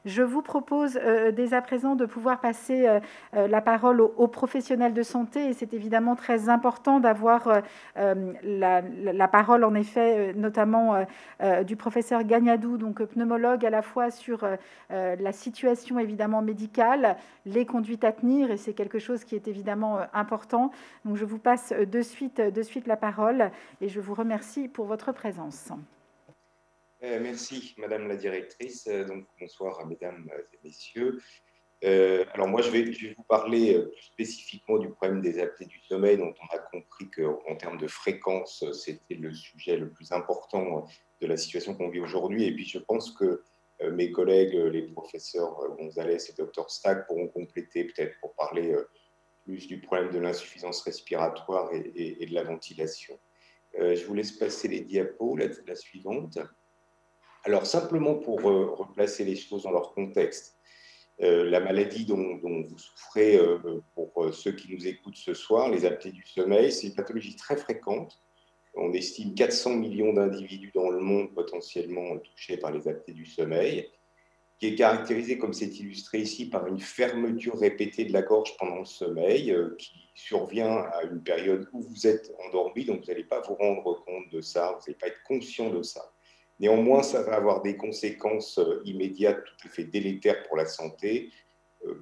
Je vous propose dès à présent de pouvoir passer la parole aux professionnels de santé et c'est évidemment très important d'avoir la parole en effet notamment du professeur Gagnadou, donc pneumologue à la fois sur la situation évidemment médicale, les conduites à tenir et c'est quelque chose qui est évidemment important. Donc je vous passe de suite la parole et je vous remercie pour votre présence. Merci, Madame la directrice. Donc, bonsoir à Mesdames et Messieurs. Alors moi, je vais vous parler plus spécifiquement du problème des apnées du sommeil, dont on a compris qu'en termes de fréquence, c'était le sujet le plus important de la situation qu'on vit aujourd'hui. Et puis, je pense que mes collègues, les professeurs Gonzalez et Dr Stack, pourront compléter peut-être pour parler plus du problème de l'insuffisance respiratoire et de la ventilation. Je vous laisse passer les diapos, la suivante. Alors, simplement pour replacer les choses dans leur contexte, la maladie dont vous souffrez, pour ceux qui nous écoutent ce soir, les apnées du sommeil, c'est une pathologie très fréquente. On estime 400 millions d'individus dans le monde potentiellement touchés par les apnées du sommeil, qui est caractérisée, comme c'est illustré ici, par une fermeture répétée de la gorge pendant le sommeil, qui survient à une période où vous êtes endormi, donc vous n'allez pas vous rendre compte de ça, vous n'allez pas être conscient de ça. Néanmoins, ça va avoir des conséquences immédiates tout à fait délétères pour la santé.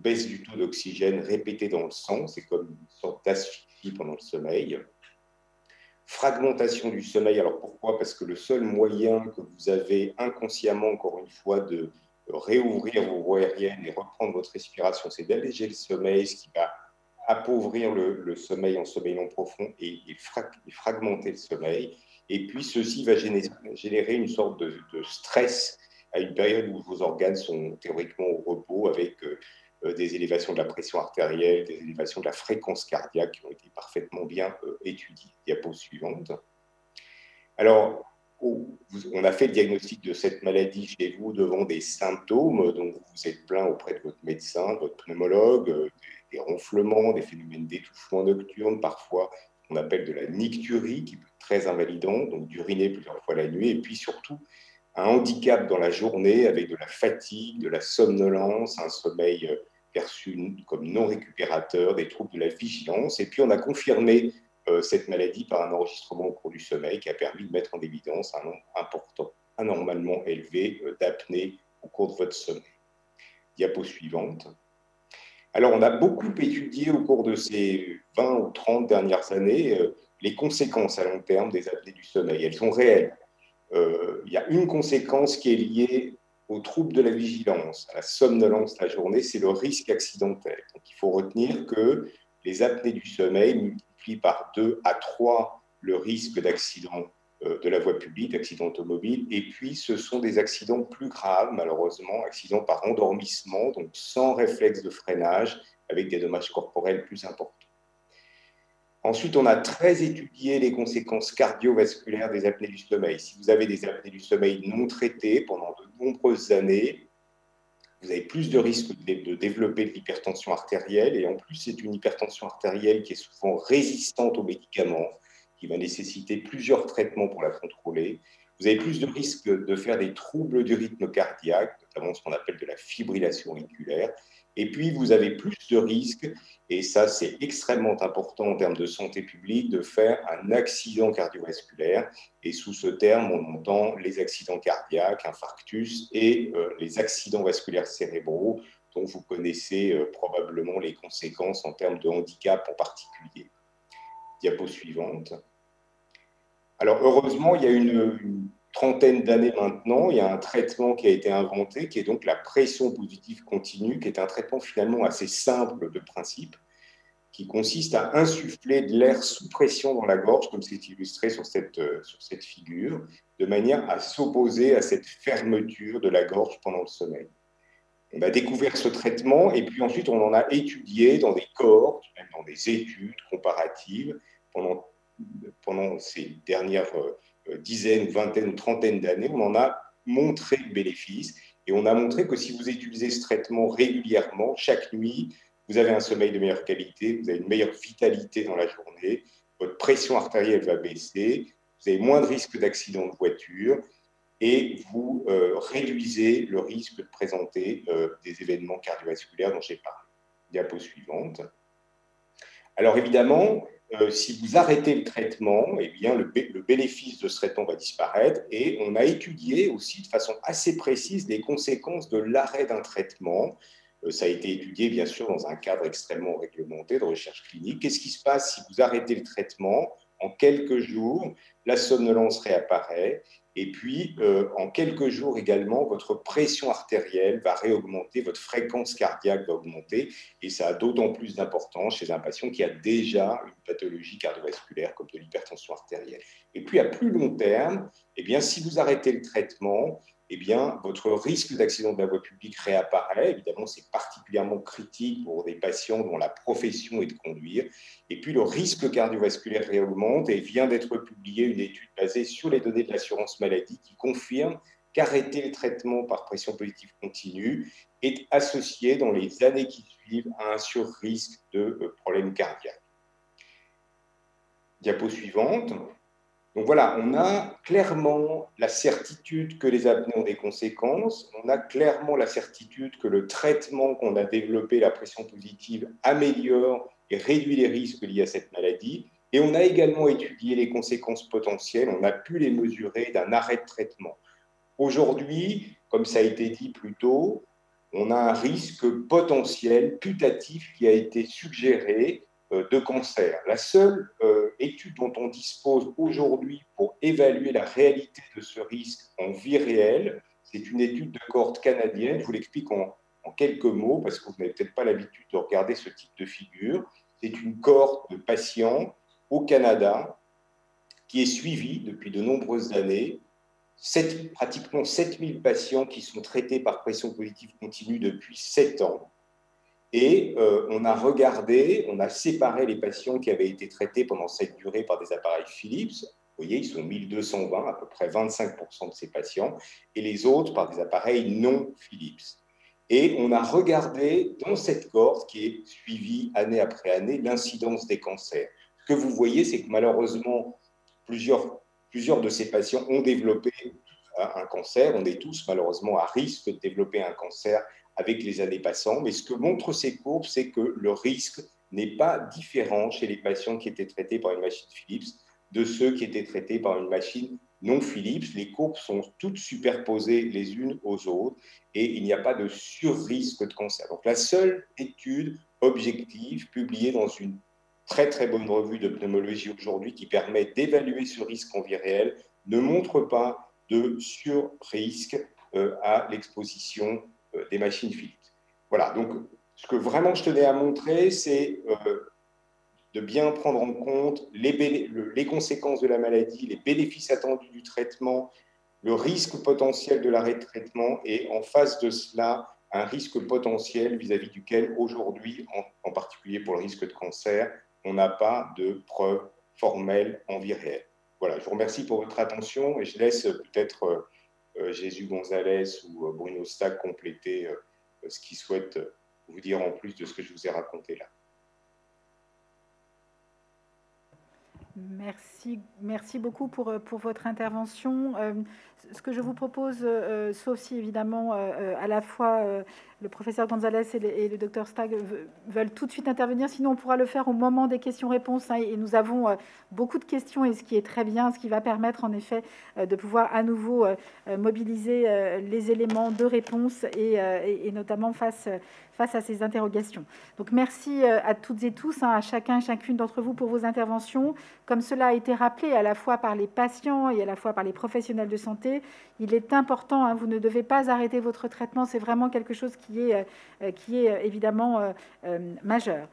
Baisse du taux d'oxygène répétée dans le sang, c'est comme une sorte d'asphyxie pendant le sommeil. Fragmentation du sommeil, alors pourquoi? Parce que le seul moyen que vous avez inconsciemment, encore une fois, de réouvrir vos voies aériennes et reprendre votre respiration, c'est d'alléger le sommeil, ce qui va appauvrir le sommeil en sommeil non profond et fragmenter le sommeil. Et puis, ceci va générer une sorte de stress à une période où vos organes sont théoriquement au repos, avec des élévations de la pression artérielle, des élévations de la fréquence cardiaque qui ont été parfaitement bien étudiées. Diapo suivante. Alors, on a fait le diagnostic de cette maladie chez vous devant des symptômes dont vous vous êtes plaint auprès de votre médecin, de votre pneumologue, des ronflements, des phénomènes d'étouffement nocturne, parfois ce qu'on appelle de la nicturie, qui peut être très invalidant, donc d'uriner plusieurs fois la nuit, et puis surtout un handicap dans la journée avec de la fatigue, de la somnolence, un sommeil perçu comme non récupérateur, des troubles de la vigilance. Et puis on a confirmé cette maladie par un enregistrement au cours du sommeil qui a permis de mettre en évidence un nombre important, anormalement élevé d'apnées au cours de votre sommeil. Diapo suivante. Alors, on a beaucoup étudié au cours de ces 20 ou 30 dernières années les conséquences à long terme des apnées du sommeil. Elles sont réelles. Il y a une conséquence qui est liée aux troubles de la vigilance, à la somnolence la journée, c'est le risque accidentel. Donc, il faut retenir que les apnées du sommeil multiplient par 2 à 3 le risque d'accident de la voie publique, d'accident automobile, et puis ce sont des accidents plus graves, malheureusement, accidents par endormissement, donc sans réflexe de freinage, avec des dommages corporels plus importants. Ensuite, on a très étudié les conséquences cardiovasculaires des apnées du sommeil. Si vous avez des apnées du sommeil non traitées pendant de nombreuses années, vous avez plus de risques de développer de l'hypertension artérielle, et en plus, c'est une hypertension artérielle qui est souvent résistante aux médicaments, qui va nécessiter plusieurs traitements pour la contrôler. Vous avez plus de risques de faire des troubles du rythme cardiaque, notamment ce qu'on appelle de la fibrillation auriculaire. Et puis, vous avez plus de risques, et ça, c'est extrêmement important en termes de santé publique, de faire un accident cardiovasculaire. Et sous ce terme, on entend les accidents cardiaques, infarctus et les accidents vasculaires cérébraux, dont vous connaissez probablement les conséquences en termes de handicap en particulier. Diapo suivante. Alors, heureusement, il y a une trentaine d'années maintenant, il y a un traitement qui a été inventé, qui est donc la pression positive continue, qui est un traitement finalement assez simple de principe, qui consiste à insuffler de l'air sous pression dans la gorge, comme c'est illustré sur cette figure, de manière à s'opposer à cette fermeture de la gorge pendant le sommeil. On a découvert ce traitement et puis ensuite on en a étudié dans des cohortes, même dans des études comparatives pendant ces dernières dizaines, vingtaines ou trentaines d'années. On en a montré le bénéfice et on a montré que si vous utilisez ce traitement régulièrement, chaque nuit, vous avez un sommeil de meilleure qualité, vous avez une meilleure vitalité dans la journée, votre pression artérielle va baisser, vous avez moins de risques d'accident de voiture, et vous réduisez le risque de présenter des événements cardiovasculaires dont j'ai parlé. Diapo suivante. Alors évidemment, si vous arrêtez le traitement, eh bien, le bénéfice de ce traitement va disparaître, et on a étudié aussi de façon assez précise les conséquences de l'arrêt d'un traitement. Ça a été étudié bien sûr dans un cadre extrêmement réglementé de recherche clinique. Qu'est-ce qui se passe si vous arrêtez le traitement? En quelques jours, la somnolence réapparaît, et puis en quelques jours également, votre pression artérielle va réaugmenter, votre fréquence cardiaque va augmenter, et ça a d'autant plus d'importance chez un patient qui a déjà une pathologie cardiovasculaire comme de l'hypertension artérielle. Et puis à plus long terme, eh bien, si vous arrêtez le traitement, eh bien, votre risque d'accident de la voie publique réapparaît. Évidemment, c'est particulièrement critique pour des patients dont la profession est de conduire. Et puis, le risque cardiovasculaire réaugmente, et vient d'être publiée une étude basée sur les données de l'assurance maladie qui confirme qu'arrêter le traitement par pression positive continue est associé dans les années qui suivent à un sur-risque de problèmes cardiaques. Diapo suivante. Donc voilà, on a clairement la certitude que les apnées ont des conséquences, on a clairement la certitude que le traitement qu'on a développé, la pression positive, améliore et réduit les risques liés à cette maladie. Et on a également étudié les conséquences potentielles, on a pu les mesurer d'un arrêt de traitement. Aujourd'hui, comme ça a été dit plus tôt, on a un risque potentiel putatif qui a été suggéré de cancer. La seule étude dont on dispose aujourd'hui pour évaluer la réalité de ce risque en vie réelle, c'est une étude de cohorte canadienne. Je vous l'explique en quelques mots parce que vous n'avez peut-être pas l'habitude de regarder ce type de figure. C'est une cohorte de patients au Canada qui est suivie depuis de nombreuses années. Pratiquement 7000 patients qui sont traités par pression positive continue depuis 7 ans. Et on a regardé, on a séparé les patients qui avaient été traités pendant cette durée par des appareils Philips. Vous voyez, ils sont 1220, à peu près 25% de ces patients, et les autres par des appareils non Philips. Et on a regardé dans cette cohorte qui est suivie année après année l'incidence des cancers. Ce que vous voyez, c'est que malheureusement, plusieurs de ces patients ont développé un cancer. On est tous malheureusement à risque de développer un cancer avec les années passant, mais ce que montrent ces courbes, c'est que le risque n'est pas différent chez les patients qui étaient traités par une machine Philips de ceux qui étaient traités par une machine non Philips. Les courbes sont toutes superposées les unes aux autres et il n'y a pas de sur-risque de cancer. Donc la seule étude objective publiée dans une très très bonne revue de pneumologie aujourd'hui qui permet d'évaluer ce risque en vie réelle ne montre pas de sur-risque à l'exposition des machines Philips. Voilà, donc ce que vraiment je tenais à montrer, c'est de bien prendre en compte les conséquences de la maladie, les bénéfices attendus du traitement, le risque potentiel de l'arrêt de traitement, et en face de cela, un risque potentiel vis-à-vis duquel aujourd'hui, en particulier pour le risque de cancer, on n'a pas de preuves formelles en vie réelle. Voilà, je vous remercie pour votre attention et je laisse peut-être Jésus Gonzalez ou Bruno Stack compléter ce qu'ils souhaitent vous dire en plus de ce que je vous ai raconté là. Merci beaucoup pour votre intervention. Ce que je vous propose, sauf si évidemment à la fois le professeur Gonzalez et le docteur Stagg veulent tout de suite intervenir, sinon on pourra le faire au moment des questions-réponses, hein, et nous avons beaucoup de questions, et ce qui est très bien, ce qui va permettre en effet de pouvoir à nouveau mobiliser les éléments de réponse et notamment face à ces interrogations. Donc merci à toutes et tous, hein, à chacun et chacune d'entre vous pour vos interventions. Comme cela a été rappelé à la fois par les patients et à la fois par les professionnels de santé, il est important, hein, vous ne devez pas arrêter votre traitement, c'est vraiment quelque chose qui est évidemment majeur.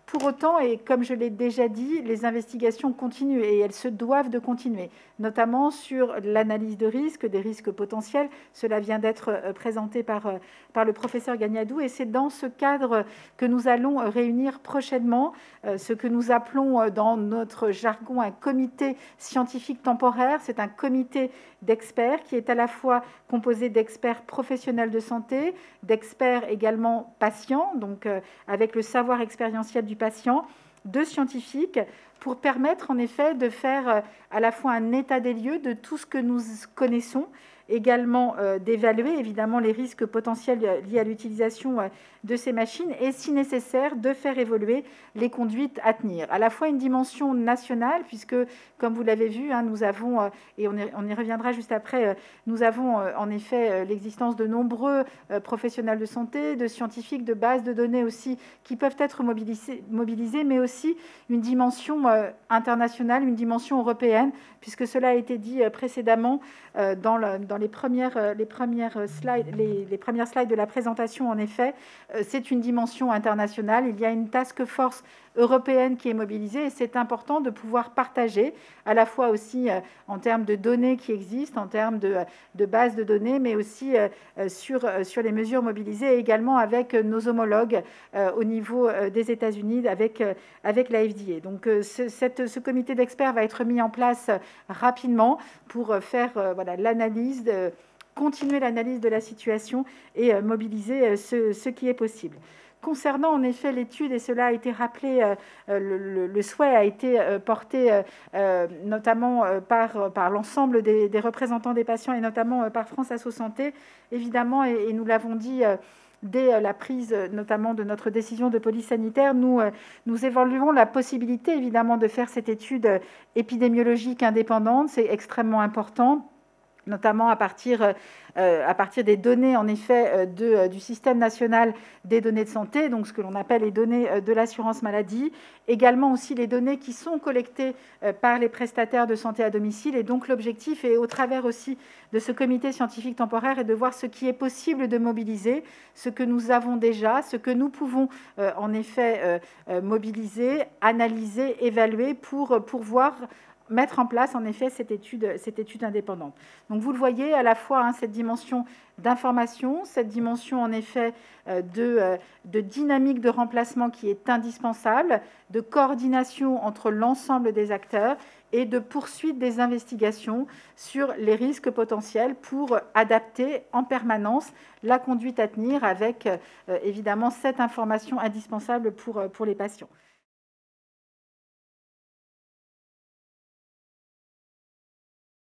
Pour autant, et comme je l'ai déjà dit, les investigations continuent et elles se doivent de continuer, notamment sur l'analyse de risques, des risques potentiels. Cela vient d'être présenté par le professeur Gagnadou, et c'est dans ce cadre que nous allons réunir prochainement ce que nous appelons dans notre jargon un comité scientifique temporaire. C'est un comité d'experts qui est à la fois composé d'experts professionnels de santé, d'experts également patients, donc avec le savoir expérientiel du patient, de scientifiques, pour permettre en effet de faire à la fois un état des lieux de tout ce que nous connaissons également d'évaluer évidemment les risques potentiels liés à l'utilisation de ces machines et, si nécessaire, de faire évoluer les conduites à tenir. À la fois une dimension nationale, puisque, comme vous l'avez vu, nous avons, et on y reviendra juste après, nous avons en effet l'existence de nombreux professionnels de santé, de scientifiques, de bases de données aussi, qui peuvent être mobilisés, mais aussi une dimension internationale, une dimension européenne, puisque cela a été dit précédemment dans les premières slides de la présentation. En effet, c'est une dimension internationale. Il y a une task force européenne qui est mobilisée et c'est important de pouvoir partager à la fois aussi en termes de données qui existent, en termes de bases de données, mais aussi sur les mesures mobilisées et également avec nos homologues au niveau des États-Unis avec la FDA. Donc ce comité d'experts va être mis en place rapidement pour faire l'analyse, continuer l'analyse de la situation et mobiliser ce qui est possible. Concernant en effet l'étude, et cela a été rappelé, le souhait a été porté notamment par l'ensemble des représentants des patients et notamment par France Asso Santé, évidemment, et nous l'avons dit dès la prise notamment de notre décision de police sanitaire, nous évaluons la possibilité évidemment de faire cette étude épidémiologique indépendante. C'est extrêmement important, notamment à partir des données en effet du système national des données de santé, donc ce que l'on appelle les données de l'assurance maladie, également aussi les données qui sont collectées par les prestataires de santé à domicile. Et donc l'objectif est, au travers aussi de ce comité scientifique temporaire, est de voir ce qui est possible de mobiliser, ce que nous avons déjà, ce que nous pouvons en effet mobiliser, analyser, évaluer pour pouvoir mettre en place en effet cette étude indépendante. Donc vous le voyez, à la fois cette dimension d'information, cette dimension en effet de dynamique de remplacement qui est indispensable, de coordination entre l'ensemble des acteurs et de poursuite des investigations sur les risques potentiels pour adapter en permanence la conduite à tenir avec évidemment cette information indispensable pour les patients.